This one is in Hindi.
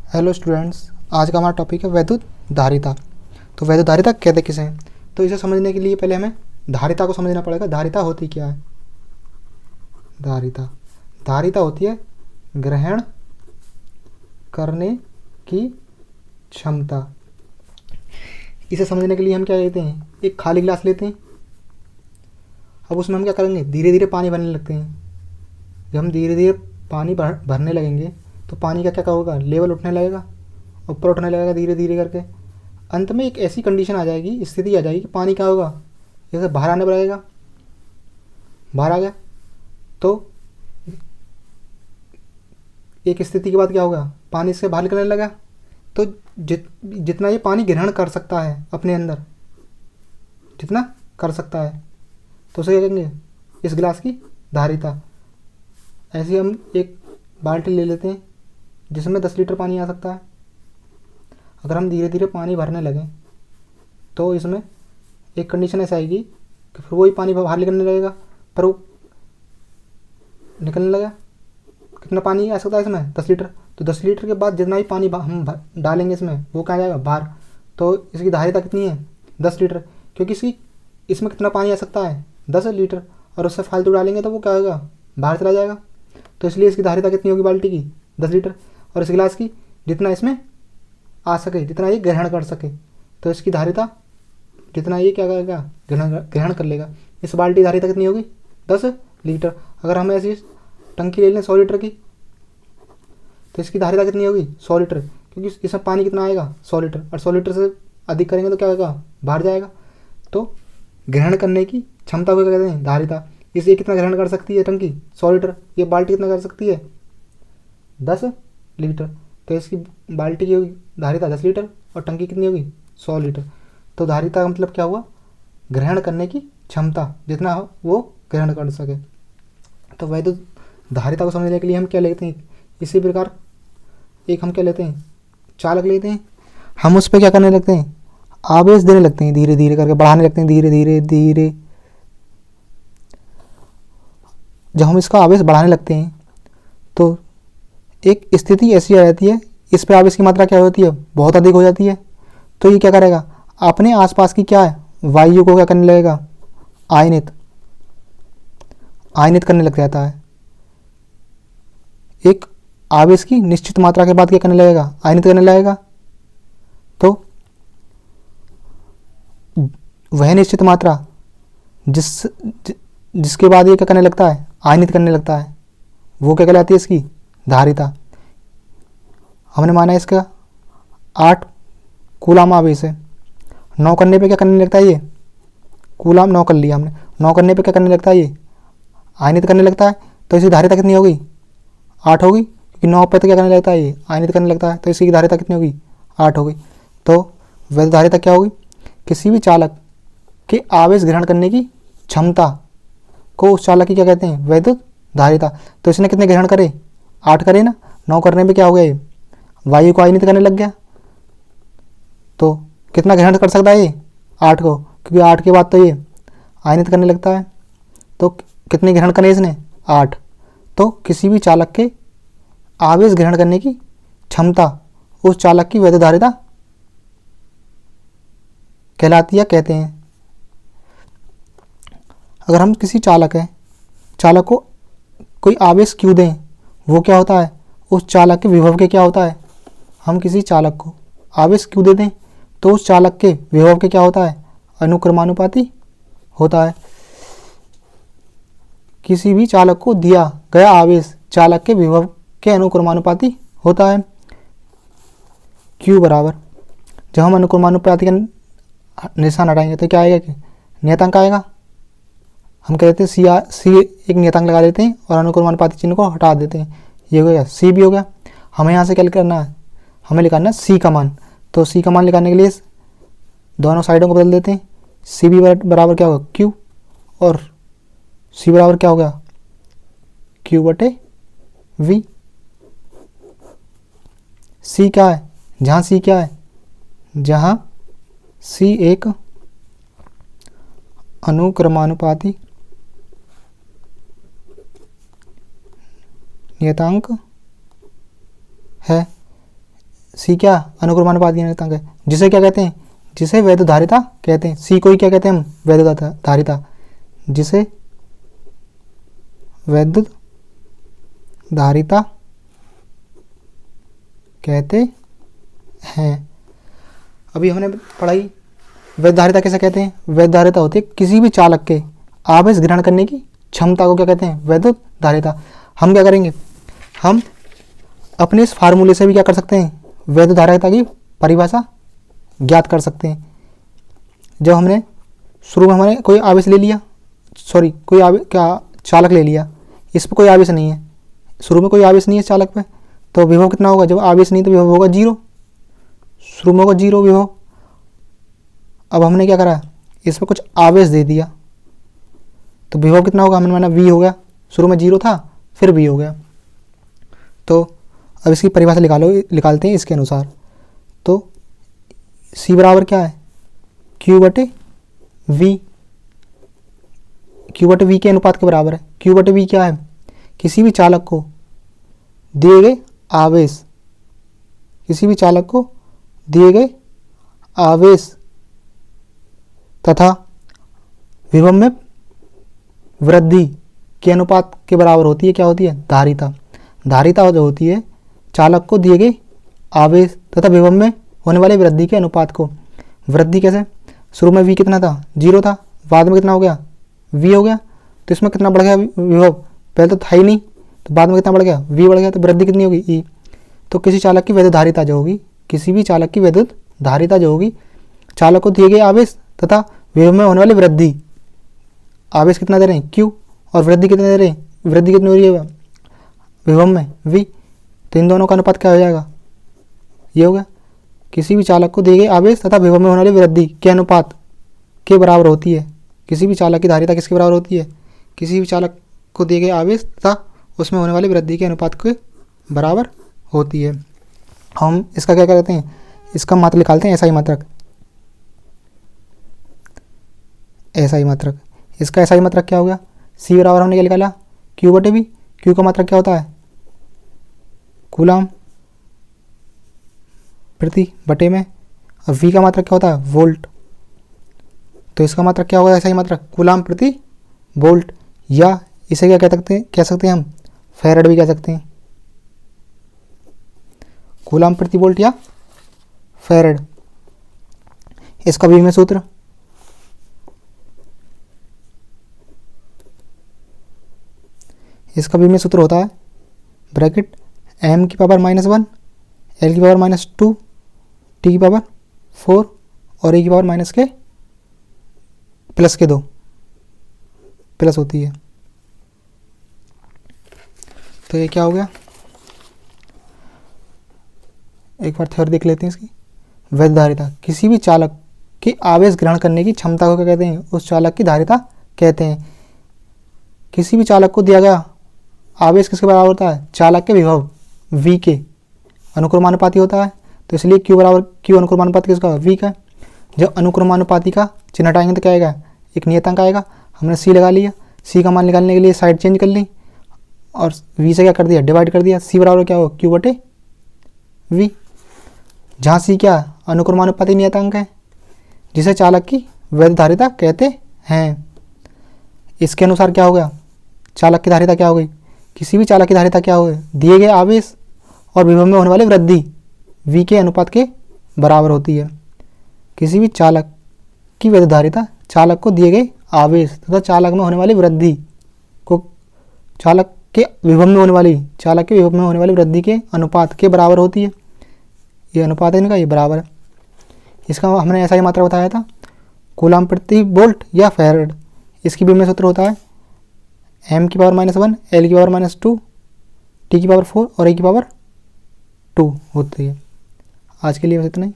हेलो स्टूडेंट्स, आज का हमारा टॉपिक है वैद्युत धारिता। तो वैद्युत धारिता कहते किसे हैं? तो इसे समझने के लिए पहले हमें धारिता को समझना पड़ेगा। धारिता होती क्या है? धारिता धारिता होती है ग्रहण करने की क्षमता। इसे समझने के लिए हम क्या लेते हैं? एक खाली गिलास लेते हैं। अब उसमें हम क्या करेंगे? धीरे धीरे पानी भरने लगते हैं। जब हम धीरे धीरे पानी भरने लगेंगे तो पानी का क्या होगा? लेवल उठने लगेगा, ऊपर उठने लगेगा धीरे धीरे करके। अंत में एक ऐसी कंडीशन आ जाएगी, स्थिति आ जाएगी कि पानी क्या होगा? जैसे बाहर आने लगेगा, बाहर आ गया तो एक स्थिति के बाद क्या होगा? पानी इससे बाहर निकलने लगा। तो जितना ये पानी ग्रहण कर सकता है अपने अंदर, जितना कर सकता है, तो उसे क्या कहेंगे? इस गिलास की धारिता। ऐसे ही हम एक बाल्टी ले लेते हैं जिसमें 10 लीटर पानी आ सकता है। अगर हम धीरे धीरे पानी भरने लगें तो इसमें एक कंडीशन ऐसी आएगी कि फिर वही पानी बाहर निकलने लगेगा, पर वो निकलने लगा। कितना पानी आ सकता है इसमें? 10 लीटर। तो 10 लीटर के बाद जितना ही पानी हम डालेंगे इसमें, वो क्या जाएगा? बाहर। तो इसकी धारिता कितनी है? 10 लीटर। क्योंकि इसमें कितना पानी आ सकता है? 10 लीटर। और उससे फालतू डालेंगे तो वो क्या होगा? बाहर चला जाएगा। तो इसलिए इसकी धारिता कितनी होगी बाल्टी की? 10 लीटर। और इस गिलास की जितना इसमें आ सके, जितना ये ग्रहण कर सके, तो इसकी धारिता जितना ये क्या करेगा? ग्रहण कर लेगा। इस बाल्टी धारिता कितनी होगी? 10 लीटर। अगर हम ऐसी टंकी ले लें 100 लीटर की, तो इसकी धारिता कितनी होगी? 100 लीटर। क्योंकि इसमें पानी कितना आएगा? 100 लीटर। और 100 लीटर से अधिक करेंगे तो क्या होगा? बाहर जाएगा। तो ग्रहण करने की क्षमता को क्या कहते हैं? धारिता। इसलिए कितना ग्रहण कर सकती है टंकी? 100 लीटर। ये बाल्टी कितना कर सकती है? 10 लीटर। तो इसकी बाल्टी की होगी धारिता 10 लीटर और टंकी कितनी होगी? 100 लीटर। तो धारिता का मतलब क्या हुआ? ग्रहण करने की क्षमता, जितना हो वो ग्रहण कर सके। तो वैद्युत धारिता को समझने के लिए हम क्या लेते हैं? इसी प्रकार एक हम क्या लेते हैं? चालक लेते हैं। हम उस पर क्या करने लगते हैं? आवेश देने लगते हैं, धीरे धीरे करके बढ़ाने लगते हैं, धीरे धीरे धीरे। जब हम इसका आवेश बढ़ाने लगते हैं तो एक स्थिति ऐसी आ जाती है, इस पर आवेश की मात्रा क्या होती है? बहुत अधिक हो जाती है। तो ये क्या करेगा? अपने आसपास की क्या है? वायु को क्या करने लगेगा? आयनित आयनित करने लग जाता है। एक आवेश की निश्चित मात्रा के बाद क्या करने लगेगा? आयनित करने लगेगा। तो वह निश्चित मात्रा जिसके बाद ये क्या करने लगता है? आयनित करने लगता है, वो क्या कहलाती है? इसकी धारिता। हमने माना इसका 8 कूलाम आवेश है। 9 करने पे क्या करने लगता है? ये कूलाम 9 कर लिया हमने। 9 करने पे क्या करने लगता है? ये आयनित करने लगता है। तो इसकी धारिता कितनी होगी? 8 होगी। क्योंकि 9 पे तो क्या करने लगता है? ये आयनित करने लगता है। तो इसकी धारिता कितनी होगी? 8 होगी। तो वैद्युत धारिता क्या होगी? किसी भी चालक के आवेश ग्रहण करने की क्षमता को उस चालक की क्या कहते हैं? वैद्युत धारिता। तो इसने कितने ग्रहण करे? 8 करे ना। 9 करने पे क्या हो गया? ये वायु को आयनित करने लग गया। तो कितना ग्रहण कर सकता है ये? 8 को। क्योंकि 8 के बाद तो ये आयनित करने लगता है। तो कितने ग्रहण करे इसने? 8। तो किसी भी चालक के आवेश ग्रहण करने की क्षमता उस चालक की वैद्युत धारिता कहलाती है, कहते हैं। अगर हम किसी चालक को कोई आवेश क्यों दें, वो क्या होता है? उस चालक के विभव के क्या होता है? हम किसी चालक को आवेश क्यों दे दें तो उस चालक के विभव के क्या होता है? अनुक्रमानुपाती होता है। किसी भी चालक को दिया गया आवेश चालक के विभव के अनुक्रमानुपाती होता है। Q बराबर, जब हम अनुक्रमानुपाती का निशान हटाएंगे तो क्या आएगा? कि नियतांक आएगा। हम कहते हैं सी एक नियतांक लगा देते हैं और अनुक्रमानुपाती चिन्ह को हटा देते हैं। ये हो गया, सी भी हो गया। हमें यहाँ से क्या करना है? हमें निकालना है सी का मान। तो सी का मान निकालने के लिए दोनों साइडों को बदल देते हैं। सी भी बराबर क्या होगा? Q। और सी बराबर क्या हो गया? Q/V। सी क्या है? जहाँ सी क्या है? जहाँ सी एक अनुक्रमानुपाती नियतांक है। सी क्या अनुक्रमानुपाती नियतांक है, जिसे क्या कहते हैं, जिसे वैध धारिता कहते हैं। सी को ही क्या कहते हैं हम, वैध धारिता, जिसे वैध धारिता कहते हैं। अभी हमने पढ़ाई वैध धारिता कैसे कहते हैं। वैध धारिता होती है किसी भी चालक के आवेश ग्रहण करने की क्षमता को क्या कहते हैं, वैध धारिता। हम क्या करेंगे, हम अपने इस फार्मूले से भी क्या कर सकते हैं, वैध धारिता की परिभाषा ज्ञात कर सकते हैं। जब हमने शुरू में हमने कोई आवेश ले लिया, सॉरी कोई क्या चालक ले लिया, इस पर कोई आवेश नहीं है, शुरू में कोई आवेश नहीं है चालक पे, तो विभव कितना होगा, जब आवेश नहीं तो विभव होगा 0, शुरू में होगा 0 विभव। अब हमने क्या करा, इस पर कुछ आवेश दे दिया, तो विभव कितना होगा, हमने माना v हो गया, शुरू में 0 था फिर v हो गया। तो अब इसकी परिभाषा निकालते हैं इसके अनुसार। तो c बराबर क्या है, q/v, q/v के अनुपात के बराबर है। q/v क्या है, किसी भी चालक को दिए गए आवेश, किसी भी चालक को दिए गए आवेश तथा विभव में वृद्धि के अनुपात के बराबर होती है। क्या होती है, धारिता। धारिता जो होती है चालक को दिए गए आवेश तथा विभव में होने वाले वृद्धि के अनुपात को। वृद्धि कैसे, शुरू में v कितना था, 0 था, बाद में कितना हो गया, v हो गया, तो इसमें कितना बढ़ गया विभव, पहले तो था ही नहीं, तो बाद में कितना बढ़ गया, v बढ़ गया, तो वृद्धि कितनी होगी, e। तो किसी चालक की वैध धारिता जो होगी, किसी भी चालक की वैध धारिता जो होगी, चालक को दिए गए आवेश तथा विभव में होने वाली वृद्धि, आवेश कितना दे रहे हैं q और वृद्धि कितने दे रहे हैं, वृद्धि कितनी हो रही है विभव में v, तो इन दोनों का अनुपात क्या हो जाएगा, ये हो गया। किसी भी चालक को दिए गए आवेश तथा विभव में होने वाली वृद्धि के अनुपात के बराबर होती है। किसी भी चालक की धारिता किसके बराबर होती है, किसी भी चालक को दिए गए आवेश तथा उसमें होने वाली वृद्धि के अनुपात के बराबर होती है। हम इसका क्या करते हैं, इसका मात्रक निकालते हैं, एसआई मात्रक। एसआई मात्रक, इसका एसआई मात्रक क्या हो गया, सी बराबर हमने क्या निकाला, q/v। q का मात्रक क्या होता है, कूलाम प्रति बटे में, और v का मात्रक क्या होता है, वोल्ट। तो इसका मात्रक क्या होगा, एसआई मात्रक कूलाम प्रति वोल्ट, या इसे क्या कह सकते हैं हम, फैराड भी कह सकते हैं, कूलाम प्रति वोल्ट या फैराड। इसका भी में सूत्र, इसका भी में सूत्र होता है ब्रैकेट m की पावर -1, l की पावर -2, t की पावर 4 और a की पावर +2 प्लस होती है। तो ये क्या हो गया, एक बार थ्योरी देख लेते हैं इसकी। वैध धारिता, किसी भी चालक की आवेश ग्रहण करने की क्षमता को क्या कहते हैं, उस चालक की धारिता कहते हैं। किसी भी चालक को दिया गया आवेश किसके बराबर होता है, चालक के विभव v के अनुक्रमानुपाती होता है। तो इसलिए q अनुक्रमानुपाती किसका, v का। जब अनुक्रमानुपाती का चिन्ह हटाएंगे तो क्या आएगा, एक नियतांक आएगा। हमने c लगा लिया, c का मान निकालने के लिए साइड चेंज कर ली और v से क्या कर दिया, डिवाइड कर दिया। c बराबर क्या होगा, q/v, जहाँ c क्या अनुक्रमानुपाती नियतांक है जिसे चालक की वैध धारिता कहते हैं। इसके अनुसार क्या हो गया, चालक की धारिता क्या हो गई, किसी भी चालक की धारिता क्या हो, दिए गए आवेश और विभव में होने वाली वृद्धि v के अनुपात के बराबर होती है। किसी भी चालक की वैध धारिता चालक को दिए गए आवेश तथा चालक में होने वाली वृद्धि को चालक के विभव में होने वाली वृद्धि के अनुपात के बराबर होती है। ये अनुपात है इनका, ये बराबर है। इसका हमने ऐसा ही मात्रा बताया था, कूलाम प्रति वोल्ट या फैराड। इसकी भी में सूत्र होता है m की पावर -1, l की पावर -2, t की पावर 4 और a की पावर 2 होती है। आज के लिए बस इतना ही।